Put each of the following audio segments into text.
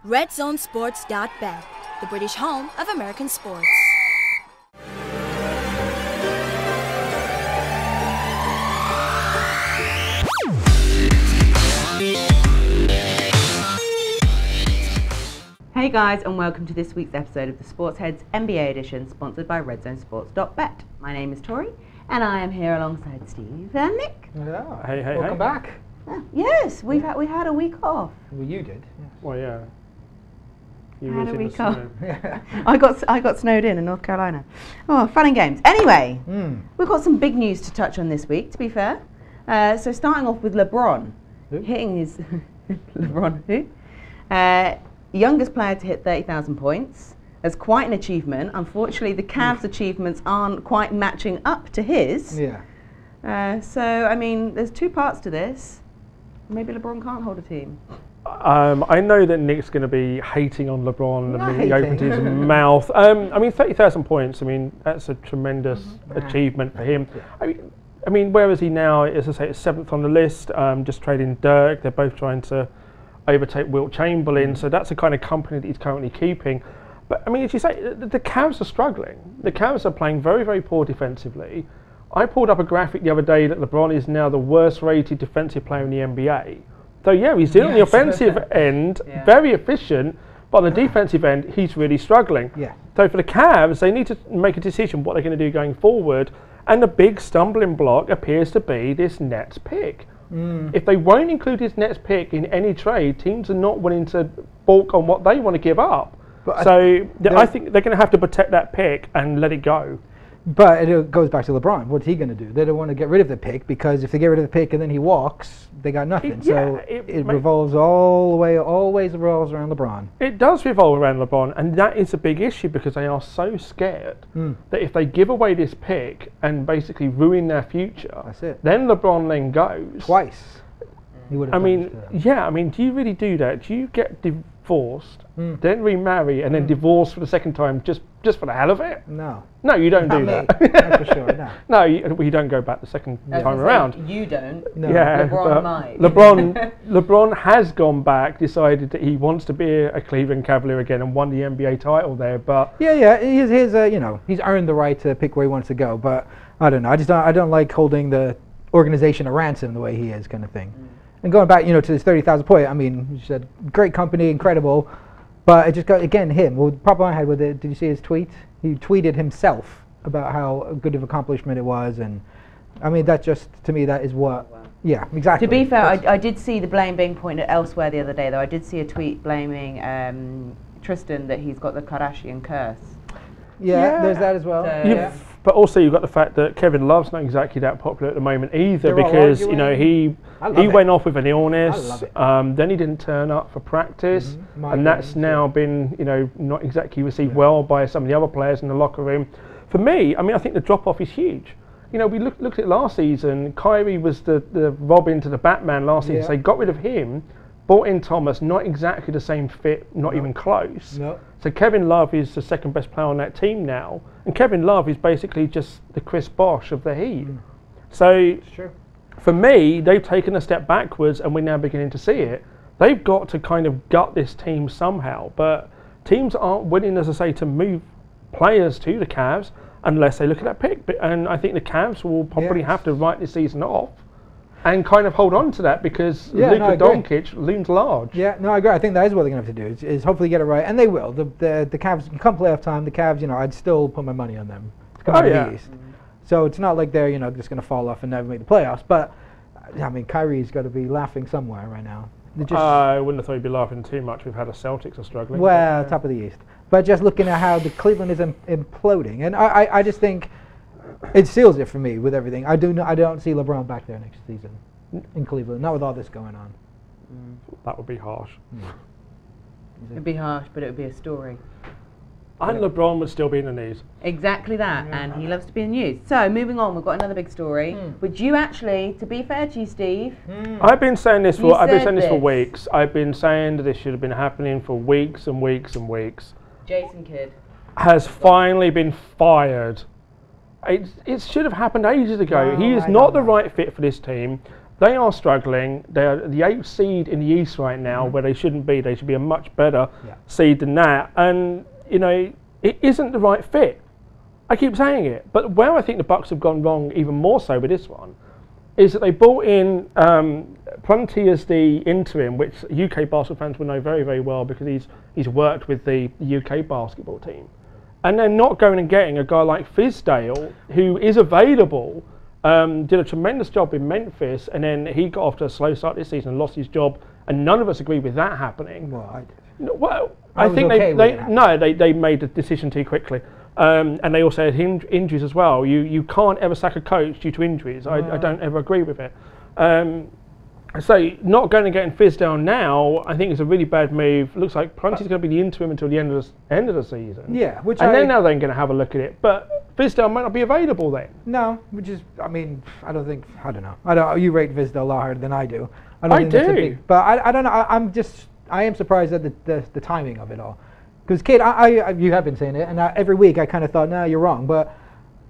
RedZoneSports.bet, the British home of American sports. Hey guys, and welcome to this week's episode of the SportsHeads NBA edition, sponsored by RedZoneSports.bet. My name is Tori, and I am here alongside Steve and Nick. Yeah. Hey. Welcome back. Yes, we had a week off. Well, you did. Yeah. Well, yeah. You Had a was in the week off. snow. Yeah. I got snowed in North Carolina. Oh, fun and games. Anyway, we've got some big news to touch on this week, to be fair. So starting off with LeBron hitting his LeBron who? Youngest player to hit 30,000 points. That's quite an achievement. Unfortunately, the Cavs' achievements aren't quite matching up to his. Yeah. So, I mean, there's two parts to this. Maybe LeBron can't hold a team. I know that Nick's going to be hating on LeBron the minute he opens his mouth. I mean, 30,000 points, I mean, that's a tremendous achievement for him. I mean, where is he now? As I say, it's 7th on the list, just trading Dirk. They're both trying to overtake Wilt Chamberlain, so that's the kind of company that he's currently keeping. But I mean, as you say, the Cavs are struggling. The Cavs are playing very, very poor defensively. I pulled up a graphic the other day that LeBron is now the worst rated defensive player in the NBA. So yeah, he's still on the offensive end, very efficient, but on the defensive end, he's really struggling. Yeah. So for the Cavs, they need to make a decision what they're going to do going forward, and the big stumbling block appears to be this Nets pick. If they won't include his Nets pick in any trade, teams are not willing to balk on what they want to give up. But I think they're going to have to protect that pick and let it go. But it goes back to LeBron. What's he going to do? They don't want to get rid of the pick, because if they get rid of the pick and then he walks, they got nothing. It revolves always revolves around LeBron. It does revolve around LeBron, and that is a big issue because they are so scared that if they give away this pick and basically ruin their future, that's it. Then LeBron then goes. Twice. He would have I mean, do you really do that? Do you get divorced, then remarry, and then divorce for the second time just for the hell of it? No. No, you don't do that. That's for sure, no. No, you don't go back the second time around. You don't. No. Yeah, LeBron might. LeBron has gone back, decided that he wants to be a Cleveland Cavalier again, and won the NBA title there. But he's earned the right to pick where he wants to go. But I don't know. I don't like holding the organization a ransom the way he is, kind of thing. And going back, to this 30,000 point, I mean, you said great company, incredible, but it just got, again, him. Well, the problem I had with it, did you see his tweet? He tweeted himself about how good of an accomplishment it was, and I mean, that just, to me, that is what, yeah, exactly. To be fair, I did see the blame being pointed elsewhere the other day, though. I did see a tweet blaming Tristan that he's got the Kardashian curse. Yeah, there's that as well. But also you've got the fact that Kevin Love's not exactly that popular at the moment either, because he went off with an illness, then he didn't turn up for practice, and that's now been not exactly received well by some of the other players in the locker room. For me, I mean, I think the drop off is huge. We looked at it last season. Kyrie was the Robin to the Batman last season, so they got rid of him, brought in Thomas, not exactly the same fit, not even close. No. So Kevin Love is the second best player on that team now, and Kevin Love is basically just the Chris Bosh of the Heat. So for me, they've taken a step backwards, and we're now beginning to see it. They've got to kind of gut this team somehow, but teams aren't willing, as I say, to move players to the Cavs unless they look at that pick. And I think the Cavs will probably have to write this season off and kind of hold on to that, because Luka Doncic looms large. Yeah, no, I agree. I think that is what they're going to have to do, is hopefully get it right. And they will. The Cavs, come playoff time, the Cavs, I'd still put my money on them. It's coming to the East. So it's not like they're, just going to fall off and never make the playoffs. But, I mean, Kyrie's got to be laughing somewhere right now. I wouldn't have thought he'd be laughing too much. We've had the Celtics are struggling. Well, top of the East. But just looking at how the Cleveland is imploding. And I just think it seals it for me with everything. I don't see LeBron back there next season in Cleveland, not with all this going on. That would be harsh. It'd be harsh, but it would be a story. And LeBron would still be in the news. Exactly that, and he loves to be in the news. So, moving on, we've got another big story, which you actually, to be fair to you, Steve, I've been saying this for weeks. I've been saying that this should have been happening for weeks and weeks and weeks. Jason Kidd has finally been fired. It should have happened ages ago. He is not the right fit for this team. They are struggling. They're the 8th seed in the East right now, where they shouldn't be. They should be a much better seed than that. And, you know, it isn't the right fit. I keep saying it. But where I think the Bucks have gone wrong even more so with this one is that they brought in Prunty as the interim, which UK basketball fans will know very, very well because he's worked with the UK basketball team. And they're not going and getting a guy like Fizdale, who is available, did a tremendous job in Memphis, and then he got off to a slow start this season and lost his job, and none of us agree with that happening. Well, I did. Well, I think they made the decision too quickly. And they also had injuries as well. You can't ever sack a coach due to injuries. I don't ever agree with it. So not going to get in Fizdale now, I think is a really bad move. Looks like Prunty's going to be the interim until the end of the season. Yeah, then now they're going to have a look at it. But Fizdale might not be available then. No, which is, I mean, I don't know. You rate Fizdale a lot harder than I do. I do. But I don't know. I am surprised at the timing of it all. Because Kate, you have been saying it, and every week I kind of thought, no, you're wrong.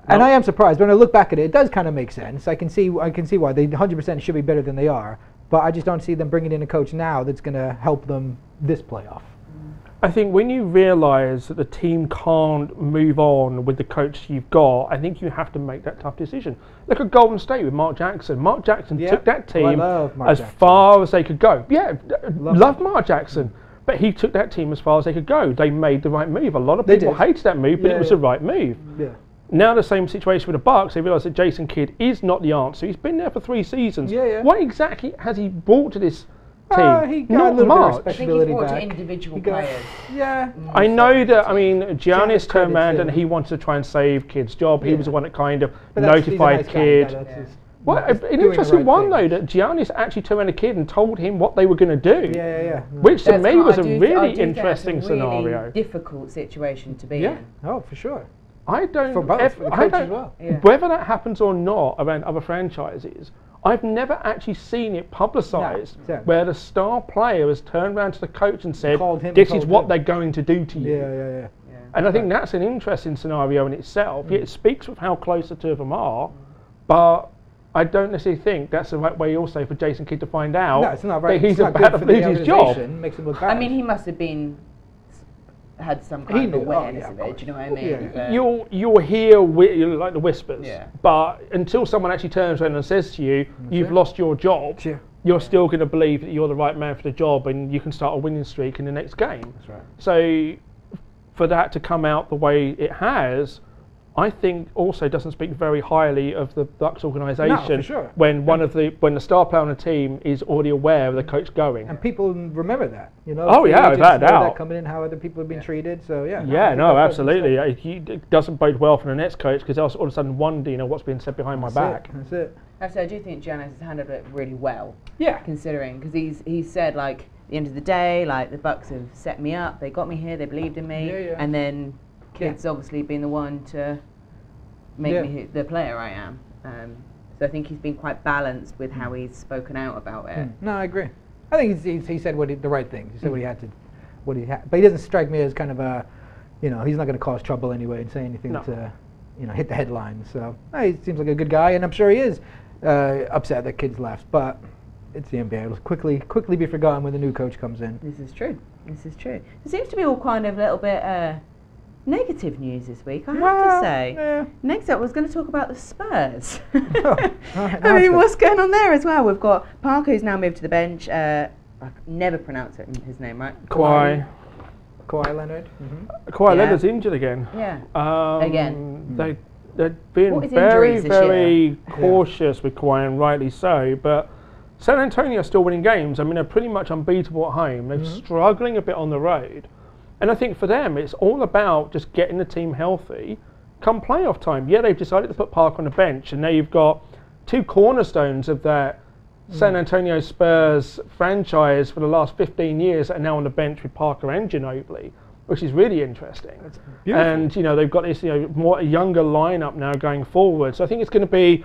And I am surprised. When I look back at it, it does kind of make sense. I can see why they 100% should be better than they are. But I just don't see them bringing in a coach now that's going to help them this playoff. I think when you realise that the team can't move on with the coach you've got, I think you have to make that tough decision. Look at Golden State with Mark Jackson. Mark Jackson took that team as far as they could go. Yeah, love Mark Jackson. But he took that team as far as they could go. They made the right move. A lot of people hated that move, but it was the right move. Yeah. Now the same situation with the Bucks. They realise that Jason Kidd is not the answer. He's been there for 3 seasons. What exactly has he brought to this team? He got not a little much. bit of I think he's brought to individual players. Yeah. I know that. I mean, Giannis turned around and he wanted to try and save Kidd's job. He was the one that kind of notified Kidd. Well, an interesting one though, that Giannis actually turned around to Kidd and told him what they were going to do. Yeah. Which to me was a really interesting scenario. Really difficult situation to be in. Oh, for sure. I don't. For both, for the coach as well. Whether that happens or not around other franchises, I've never actually seen it publicised where the star player has turned around to the coach and said, "This is what they're going to do to you." Yeah. And I think that's an interesting scenario in itself. It speaks with how close the two of them are, but I don't necessarily think that's the right way also for Jason Kidd to find out it's not right. that he's about to lose his job. Makes him look bad. I mean, he must have had some kind of awareness of it, do you know what I mean? You'll hear like the whispers, but until someone actually turns around and says to you, you've lost your job, you're still going to believe that you're the right man for the job and you can start a winning streak in the next game. That's right. So for that to come out the way it has, I think also doesn't speak very highly of the Bucks organisation. No, for sure. When when the star player on the team is already aware of the coach going. And people remember that, you know. Oh yeah, without doubt. That coming in, how other people have been treated. So yeah. Yeah, no, absolutely. It doesn't bode well for the next coach because all of a sudden wonder, what's being said behind my back. That's it. Actually, I do think Giannis has handled it really well. Yeah. Considering, because he's said like, at the end of the day, like the Bucks have set me up, they got me here, they believed in me, and then Kidd's obviously been the one to make me the player I am. So I think he's been quite balanced with how he's spoken out about it. No, I agree. I think he said the right things. He said what he had, but he doesn't strike me as kind of a, he's not going to cause trouble anyway and say anything to, hit the headlines. So he seems like a good guy, and I'm sure he is upset that Kidd's left, but it's the NBA. It'll quickly be forgotten when the new coach comes in. This is true. It seems to be all kind of a little bit negative news this week, I have to say. Yeah. Next up, I was going to talk about the Spurs. I mean, what's going on there as well? We've got Parker, who's now moved to the bench. I never pronounce his name right. Kawhi Leonard. Kawhi Leonard's injured again. Yeah. Again. They've been What very cautious with Kawhi, and rightly so. But San Antonio are still winning games. I mean, they're pretty much unbeatable at home. They're struggling a bit on the road. And I think for them, it's all about just getting the team healthy come playoff time. Yeah, they've decided to put Parker on the bench, and now you've got 2 cornerstones of that San Antonio Spurs franchise for the last 15 years that are now on the bench with Parker and Ginobili, which is really interesting. That's beautiful. And, they've got this, more younger lineup now going forward. So I think it's going to be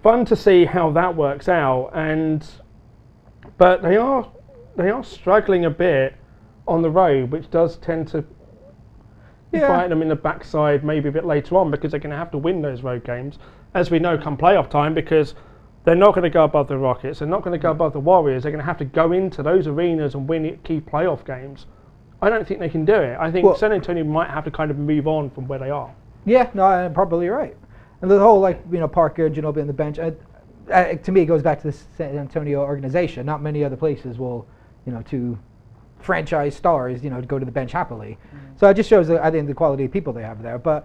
fun to see how that works out. But they are struggling a bit on the road, which does tend to bite them in the backside maybe a bit later on, because they're going to have to win those road games, as we know, come playoff time, because They're not going to go above the Rockets. They're not going to go above the Warriors. They're going to have to go into those arenas and win key playoff games. I don't think they can do it. I think San Antonio might have to kind of move on from where they are. Yeah, no, I'm probably right. And the whole, like, you know, Parker, Ginobili on the bench, to me, it goes back to the San Antonio organization. Not many other places will, you know, to franchise stars, you know, to go to the bench happily. So it just shows, I think, the quality of people they have there. But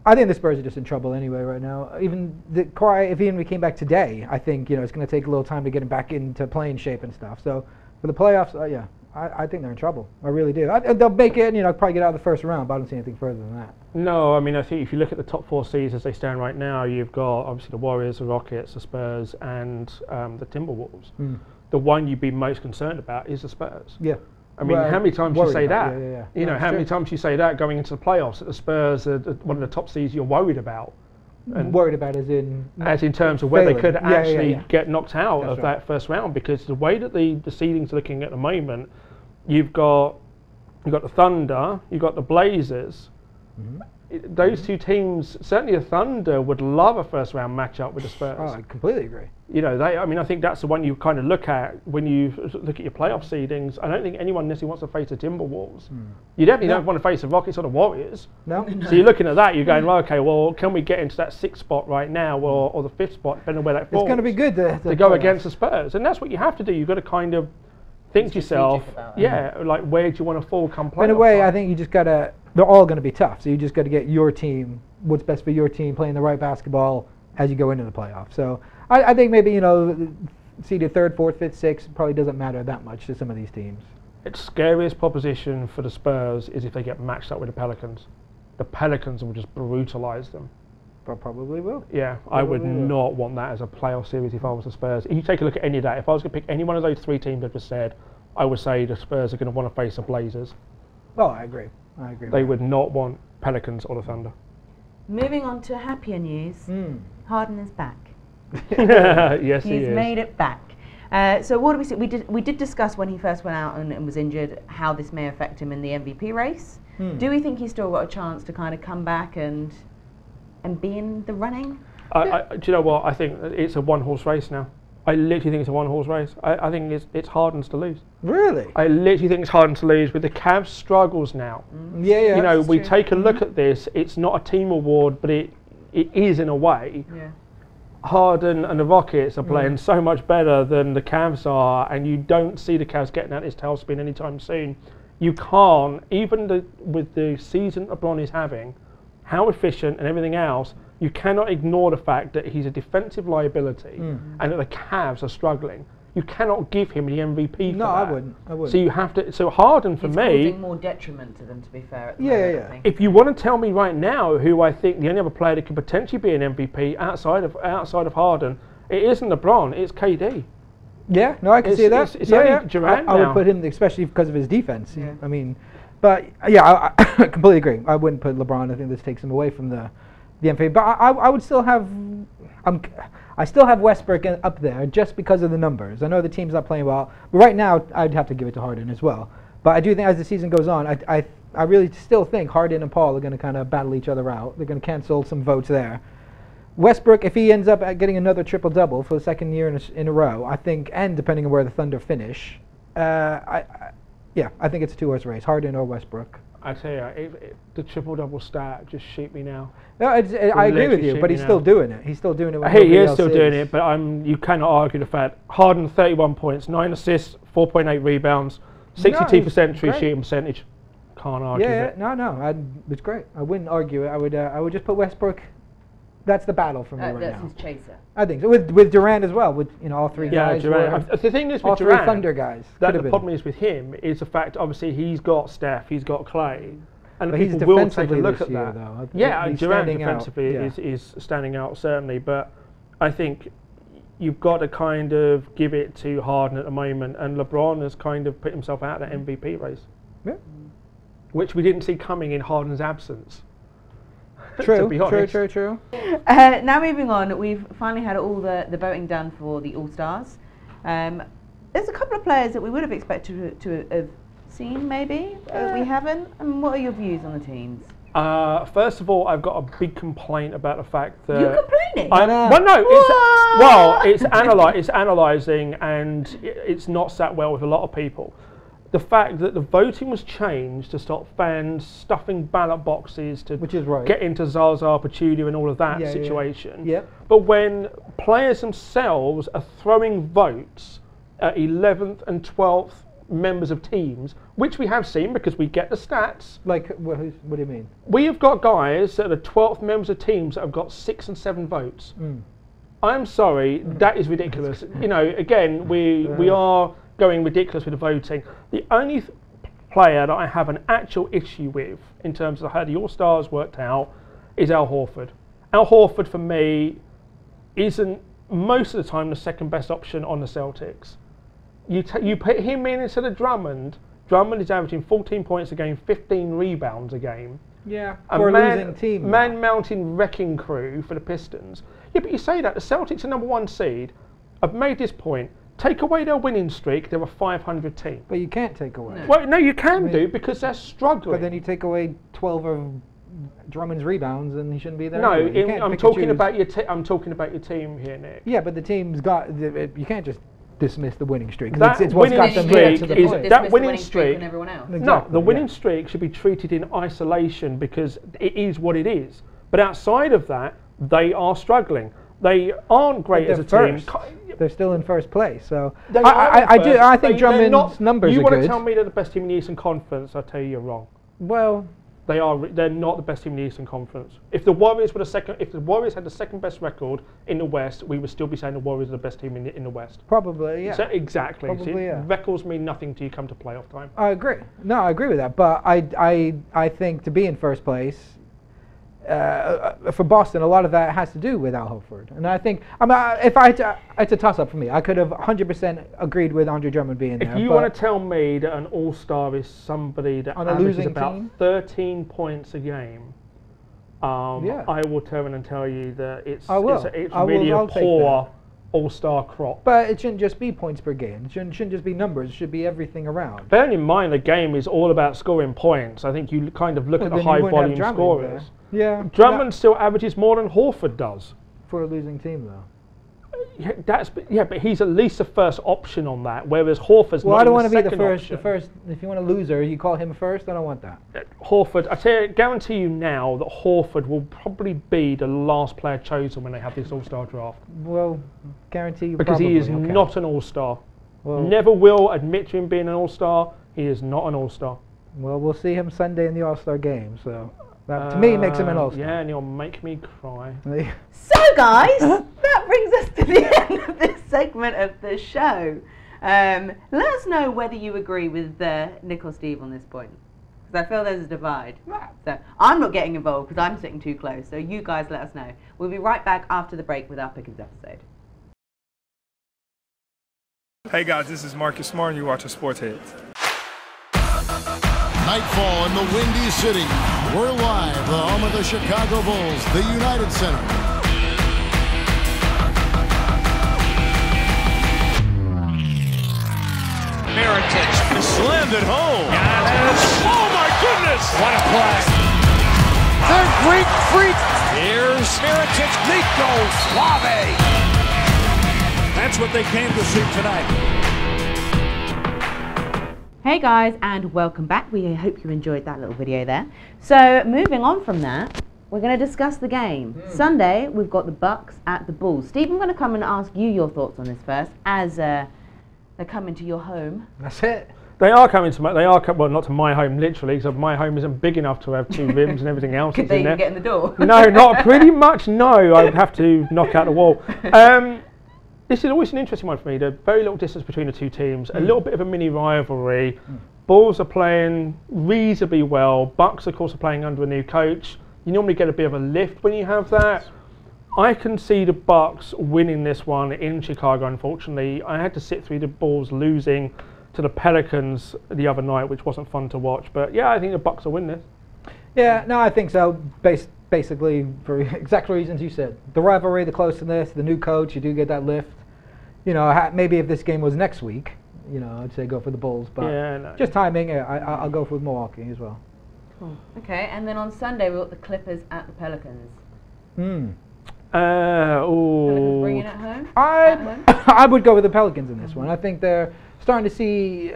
I think the Spurs are just in trouble anyway right now. Even Kawhi, if he came back today, I think, you know, it's going to take a little time to get him back into playing shape and stuff. So for the playoffs, yeah, I think they're in trouble. I really do. They'll make it, you know, probably get out of the first round, but I don't see anything further than that. No, I mean, I think if you look at the top 4 seeds as they stand right now, you've got obviously the Warriors, the Rockets, the Spurs, and the Timberwolves. The one you'd be most concerned about is the Spurs. Yeah. I mean, how many times you say that? Yeah. You know, how many times you say that going into the playoffs that the Spurs are one of the top seeds you're worried about. And worried about as in terms of where they could actually get knocked out That's of that first round, because the way that the seeding's looking at the moment, you've got the Thunder, you've got the Blazers. Those two teams, certainly the Thunder would love a first round matchup with the Spurs. Oh, I completely agree. You know, I mean, I think that's the one you kind of look at when you look at your playoff seedings. I don't think anyone necessarily wants to face the Timberwolves. You definitely don't want to face the Rockets or the Warriors. No. So you're looking at that, you're going, well, okay, well, can we get into that 6th spot right now, or the 5th spot, depending on where that falls? It's going to be good to go against the Spurs. And that's what you have to do. You've got to kind of think to yourself, like, where do you want to fall come playoff? In a way, I think you just got to, they're all going to be tough. So you just got to get your team, what's best for your team, playing the right basketball as you go into the playoffs. So I think maybe, you know, seeded 3rd, 4th, 5th, 6th probably doesn't matter that much to some of these teams. Its scariest proposition for the Spurs is if they get matched up with the Pelicans. The Pelicans will just brutalize them. Probably will. Yeah, I would not want that as a playoff series if I was the Spurs. If you take a look at any of that, if I was going to pick any one of those 3 teams I've just said, I would say the Spurs are going to want to face the Blazers. Oh, I agree. They would not want Pelicans or the Thunder. Moving on to happier news, Harden is back. Yes, he is. He's made it back. So what do we see? We did discuss when he first went out and was injured how this may affect him in the MVP race. Do we think he's still got a chance to kind of come back and be in the running? Do you know what? I think it's a one-horse race now. I literally think it's a one-horse race. I think it's Harden's to lose. Really? I literally think it's Harden to lose with the Cavs' struggles now. Yeah. You know, we take a look at this. It's not a team award, but it is in a way. Yeah. Harden and the Rockets are playing so much better than the Cavs are, and you don't see the Cavs getting out this tailspin anytime soon. You can't, even with the season LeBron is having, how efficient and everything else, you cannot ignore the fact that he's a defensive liability and that the Cavs are struggling. You cannot give him the MVP for that. I wouldn't. So you have to. So Harden, for He's me, causing more detriment to them, to be fair. At the moment, I think. If you want to tell me right now who I think the only other player that could potentially be an MVP outside of Harden, it isn't LeBron. It's KD. Yeah, no, I can see that. It's only Durant I would now. put him, especially because of his defense. Yeah. I mean, but yeah, I completely agree. I wouldn't put LeBron. I think this takes him away from the MVP. But I would still have. I still have Westbrook up there just because of the numbers. I know the team's not playing well, but right now I'd have to give it to Harden as well. But I do think as the season goes on, I really still think Harden and Paul are going to kind of battle each other out. They're going to cancel some votes there. Westbrook, if he ends up getting another triple-double for the 2nd year in a row, I think, and depending on where the Thunder finish, I think it's a 2-horse race, Harden or Westbrook. I tell you, the triple-double stat just shoot me now. No, I agree with you, but he's still doing it. He's still doing it. He is still doing it, but you cannot argue the fact. Harden, 31 points, 9 assists, 4.8 rebounds, 62% true shooting percentage. Can't argue that. It's great. I wouldn't argue it. I would just put Westbrook. That's the battle for me right now. That's his chaser. I think so. With Durant as well. With all 3 guys. Durant. The thing is with all Durant, 3 Thunder guys. The problem is with him is the fact. Obviously, he's got Steph, he's got Clay, and but people will take a look at that. Though. Yeah, he's Durant defensively is standing out certainly, but I think you've got to kind of give it to Harden at the moment, and LeBron has kind of put himself out of that MVP race. Yeah. Which we didn't see coming in Harden's absence. True. Now moving on, we've finally had all the voting done for the All-Stars. There's a couple of players that we would have expected to have seen, maybe. We haven't. And what are your views on the teams? First of all, I've got a big complaint about the fact that... You complain Really? Well, no. It's analysing, and it's not sat well with a lot of people. The fact that the voting was changed to stop fans stuffing ballot boxes to Which is right. get into Zaza, Pachulia and all of that situation. Yeah. But when players themselves are throwing votes at 11th and 12th members of teams, which we have seen because we get the stats. Like, what do you mean? We have got guys that are the 12th members of teams that have got 6 and 7 votes. I'm sorry, that is ridiculous. You know, again, we are going ridiculous with the voting. The only player that I have an actual issue with in terms of how the All-Stars worked out is Al Horford. Al Horford, for me, isn't most of the time the second best option on the Celtics. You put him in instead of Drummond. Drummond is averaging 14 points a game, 15 rebounds a game. Yeah, for a losing team. Man-mountain wrecking crew for the Pistons. Yeah, but you say that, the Celtics are #1 seed. I've made this point. Take away their winning streak, they're a 500 team. But you can't take away. Well, no, you can do because they're struggling. But then you take away 12 of Drummond's rebounds, and he shouldn't be there. No, anyway. I'm talking about your I'm talking about your team here, Nick. Yeah, but the team's got. You can't just dismiss the winning streak. That it's what's got them here to the is point. that winning streak. And everyone else. Exactly, No, the winning streak should be treated in isolation because it is what it is. But outside of that, they are struggling. They aren't great as a team. They're still in first place, so They I think Drummond's numbers are good. You want to tell me they're the best team in the Eastern Conference? I tell you, you're wrong. Well, they're not the best team in the Eastern Conference. If the Warriors had the second best record in the West, we would still be saying the Warriors are the best team in the West. Probably, yeah. So exactly. Probably, yeah. Records mean nothing till you come to playoff time. I agree. No, I agree with that. But I think to be in first place, for Boston, a lot of that has to do with Al Horford. And I think, if it's a toss-up for me. I could have 100% agreed with Andre Drummond being there. If you want to tell me that an all-star is somebody that on a averages losing about team? 13 points a game, I will turn and tell you that it's really a poor all-star crop. But it shouldn't just be points per game. It shouldn't just be numbers. It should be everything around. Bearing in mind the game is all about scoring points. I think you kind of look at the high-volume scorers. Yeah. Drummond still averages more than Horford does. For a losing team, though. Yeah, but he's at least the first option on that, whereas Horford's not. Well, I don't want to be the first. If you want a loser, you call him first. I don't want that. Horford, guarantee you now that Horford will probably be the last player chosen when they have this All-Star draft. Well, guarantee you. Because probably, he is not an All-Star. Well, never will admit to him being an All-Star. He is not an All-Star. Well, we'll see him Sunday in the All-Star game. So that to me makes him an All-Star. Yeah, and he'll make me cry. So, guys, that brings us to the end of this segment of the show. Let us know whether you agree with Nick or Steve on this point, because I feel there's a divide. So I'm not getting involved because I'm sitting too close. So you guys let us know. We'll be right back after the break with our Pickens episode. Hey guys, this is Marcus Smart and you're watching SportsHeads. Nightfall in the Windy City. We're live, the home of the Chicago Bulls, the United Center. Mirotic slammed it home. Oh my goodness! What a play! The Greek freak. Here's Mirotic. Nico Suave. That's what they came to see tonight. Hey guys, and welcome back. We hope you enjoyed that little video there. So moving on from that, we're going to discuss the game. Sunday, we've got the Bucks at the Bulls. Steve, I'm going to come and ask you your thoughts on this first, as they're coming to your home. That's it. They are coming to well, not to my home literally, because my home isn't big enough to have 2 rooms and everything else. Could they even get in the door? No, not pretty much. No, I would have to knock out the wall. This is always an interesting one for me. There's very little distance between the two teams. A little bit of a mini rivalry. Bulls are playing reasonably well. Bucks, of course, are playing under a new coach. You normally get a bit of a lift when you have that. I can see the Bucks winning this one in Chicago, unfortunately. I had to sit through the Bulls losing to the Pelicans the other night, which wasn't fun to watch. But yeah, I think the Bucks will win this. Yeah, no, I think so. Basically, for exact reasons you said. The rivalry, the closeness, the new coach, you do get that lift. You know, maybe if this game was next week, you know, I'd say go for the Bulls. But yeah, no. Just timing, I'll go for Milwaukee as well. Cool. Okay, and then on Sunday, we've got the Clippers at the Pelicans. Pelicans bringing it home? I would go with the Pelicans in this one. I think they're starting to see.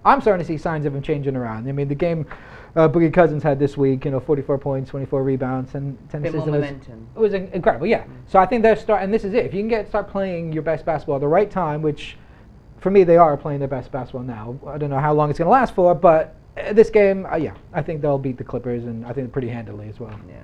I'm starting to see signs of them changing around. I mean, the game Boogie Cousins had this week, 44 points, 24 rebounds, and 10 assists. It was incredible, yeah. So I think they're and this is it. If you can start playing your best basketball at the right time, which for me they are playing their best basketball now. I don't know how long it's going to last for, but this game, I think they'll beat the Clippers, and I think pretty handily as well. Yeah.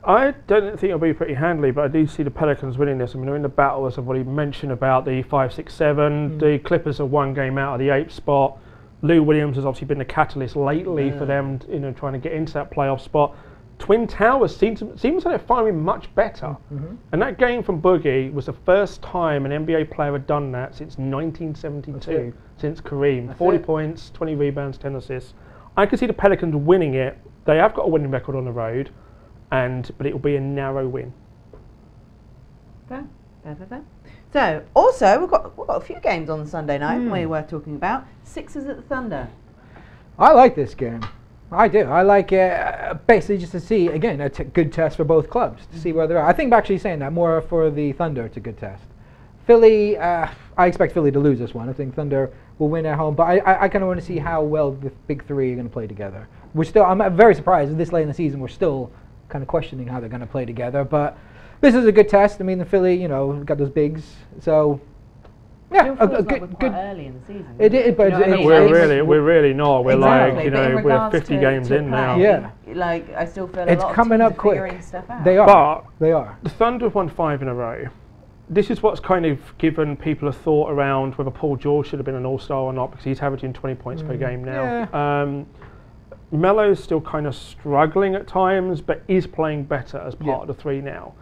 I don't think it'll be pretty handily, but I do see the Pelicans winning this. I mean, they're in the battle, as I've already mentioned, about the 5, 6, 7. The Clippers are 1 game out of the 8th spot. Lou Williams has obviously been the catalyst lately for them, trying to get into that playoff spot. Twin Towers seems like they're firing much better. And that game from Boogie was the first time an NBA player had done that since 1972, since Kareem. 40 points, 20 rebounds, 10 assists. I can see the Pelicans winning it. They have got a winning record on the road, but it will be a narrow win. Fair. So, also, we've got a few games on Sunday night we're worth talking about. Sixers at the Thunder. I like this game. I do. I like it basically just to see, again, a good test for both clubs, to see where they're at. I think actually saying that more for the Thunder, it's a good test. Philly, I expect Philly to lose this one. I think Thunder will win at home, but I kind of want to see how well the big three are going to play together. I'm very surprised this late in the season we're still kind of questioning how they're going to play together, but this is a good test. I mean, the Philly, got those bigs, so yeah, good. Early in the season. It is, but we're really not. We're exactly. we're 50 games in now. Yeah, I still feel it's coming up quick. Stuff out. They are. The Thunder have won 5 in a row. This is what's kind of given people a thought around whether Paul George should have been an All-Star or not, because he's averaging 20 points per game now. Yeah. Melo's still kind of struggling at times, but is playing better as part of the three now.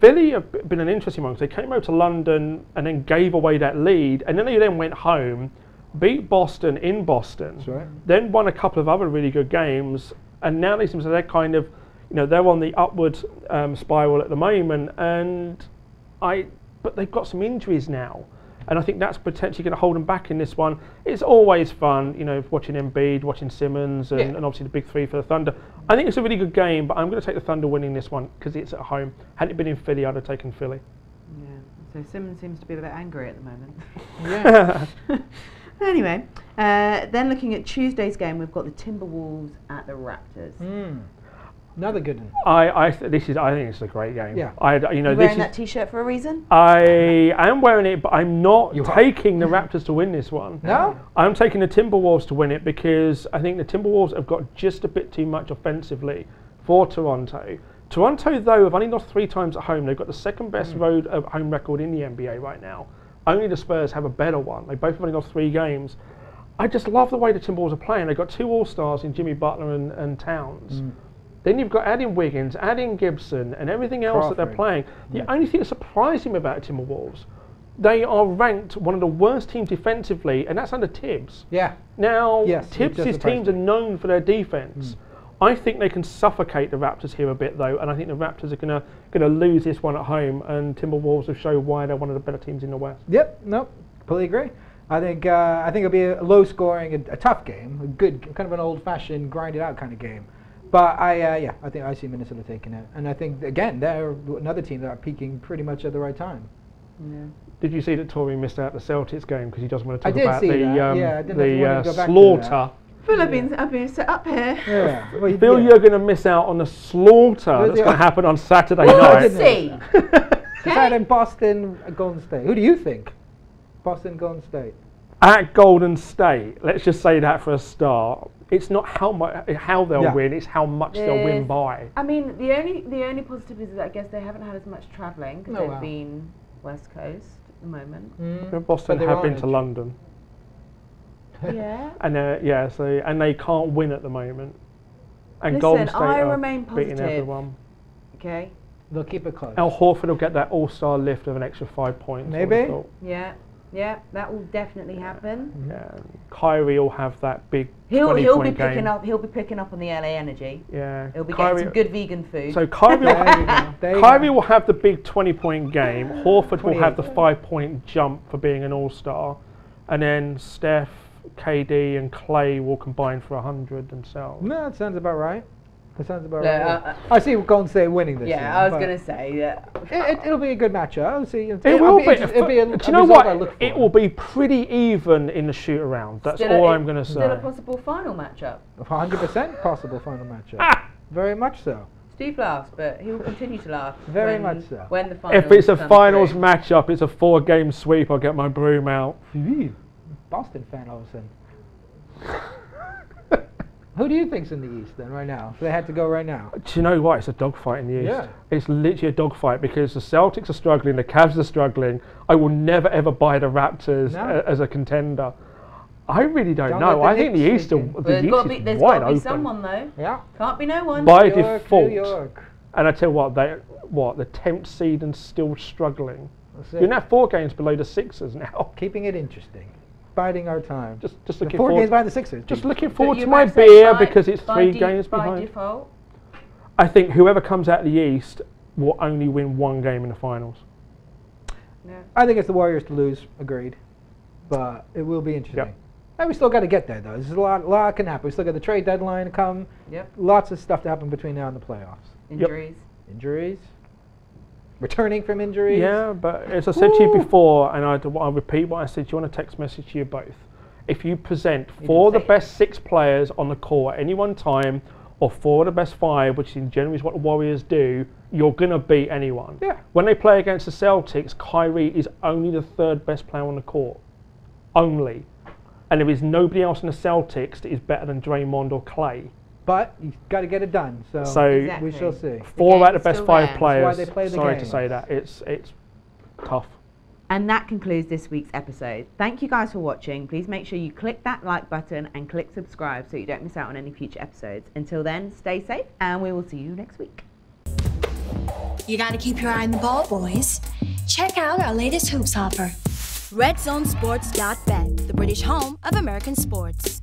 Philly have been an interesting one, because they came over to London and then gave away that lead, and then they went home, beat Boston in Boston, that's right. Then won a couple of other really good games, and now they seem to they're kind of, they're on the upward spiral at the moment, but they've got some injuries now, and I think that's potentially going to hold them back in this one. It's always fun, watching Embiid, watching Simmons, and obviously the big three for the Thunder. I think it's a really good game, but I'm going to take the Thunder winning this one because it's at home. Had it been in Philly, I'd have taken Philly. Yeah. So Simmons seems to be a bit angry at the moment. Yeah. Anyway, then looking at Tuesday's game, we've got the Timberwolves at the Raptors. Another good one. I think this is a great game. Yeah. You're wearing that T-shirt for a reason? I am wearing it, but I'm not taking the Raptors to win this one. No? I'm taking the Timberwolves to win it because I think the Timberwolves have got just a bit too much offensively for Toronto. Toronto, though, have only lost 3 times at home. They've got the second best road home record in the NBA right now. Only the Spurs have a better one. They both have only lost 3 games. I just love the way the Timberwolves are playing. They've got 2 All-Stars in Jimmy Butler and Towns. Then you've got adding Wiggins, adding Gibson, and everything else that they're playing. The only thing that surprised me about the Timberwolves, they are ranked one of the worst teams defensively, and that's under Tibbs. Yeah. Now, Tibbs' teams are known for their defense. I think they can suffocate the Raptors here a bit, though, and I think the Raptors are going to lose this one at home, and Timberwolves will show why they're one of the better teams in the West. Yep. Nope. Completely agree. I think it'll be a low-scoring, a tough game, a good, kind of an old-fashioned, grinded-out kind of game. But I think I see Minnesota taking it, and I think again they're another team that are peaking pretty much at the right time. Yeah. Did you see that Torrey missed out the Celtics game because he doesn't want to talk about the slaughter? Phil, I've been set up here. Yeah. Well, Phil, you're going to miss out on the slaughter that's going to happen on Saturday night. We'll see. Decided in Boston, Golden State. Who do you think? Boston, Golden State. At Golden State, let's just say that for a start. It's not how they'll win; it's how much they'll win by. I mean, the only positive is that I guess they haven't had as much travelling because they've been West Coast at the moment. Boston have been to London. Yeah. And and they can't win at the moment. And Listen, Golden State I are remain beating positive. everyone. Okay. They'll keep it close. Al Horford will get that All-Star lift of an extra 5 points. Maybe. Yeah, that will definitely happen. Yeah, Kyrie will have that big. He'll be picking game. up. He'll be picking up on the LA energy. Yeah, He'll be getting some good vegan food. So Kyrie will have the big 20-point game. Horford will have the 5-point jump for being an All-Star, and then Steph, KD, and Clay will combine for 100 themselves. No, that sounds about right. That sounds about Yeah, right. I see Golden State winning this. Yeah, year, I was but going to say that. It'll be a good matchup. I'll see. It will be. It'll be a Do you know result I what? look for. It will be pretty even in the shoot around. That's all I'm going to say. Still a possible final matchup. 100% possible final matchup. Very much so. Steve laughs, but he will continue to laugh. Very much so. When the finals If it's a come finals through. matchup, it's a 4-game sweep. I'll get my broom out. Boston fan all of a sudden. Who do you think's in the East then, right now? If they had to go right now. Do you know what? It's a dogfight in the East. Yeah. It's literally a dogfight because the Celtics are struggling, the Cavs are struggling. I will never ever buy the Raptors as a contender. I really don't know. I think the East, There's is got to wide be open. someone though. Yeah. Can't be no one. By New York, default. New York. And I tell you what, the 10th seed and still struggling. That's You're it. now 4 games below the Sixers now. Keeping it interesting. Biding our time. Just The looking 4 forward. games behind the Sixers. Just Pete. looking forward You to my might say beer by- because it's by 3 de- games by behind. default. I think whoever comes out of the East will only win 1 game in the finals. Yeah. I think it's the Warriors to lose. Agreed. But it will be interesting. Yep. And we still got to get there, though. There's a lot can happen. We still got the trade deadline to come. Yep. Lots of stuff to happen between now and the playoffs. Injuries. Injuries. Returning from injuries. Yeah, but as I said to you before, and I'll repeat what I said to you on a text message to you both. If you present 4 of the best 6 players on the court at any one time, or 4 of the best 5, which in general is what the Warriors do, you're going to beat anyone. Yeah. When they play against the Celtics, Kyrie is only the 3rd best player on the court. Only. And there is nobody else in the Celtics that is better than Draymond or Clay. But you've got to get it done. So, Exactly. we shall see. 4 out of game's the best still 5 there. players. That's why they play the Sorry game. to say that. It's tough. And that concludes this week's episode. Thank you guys for watching. Please make sure you click that like button and click subscribe so you don't miss out on any future episodes. Until then, stay safe and we will see you next week. You gotta keep your eye on the ball, boys. Check out our latest hoops offer. RedZoneSports.bet, the British home of American sports.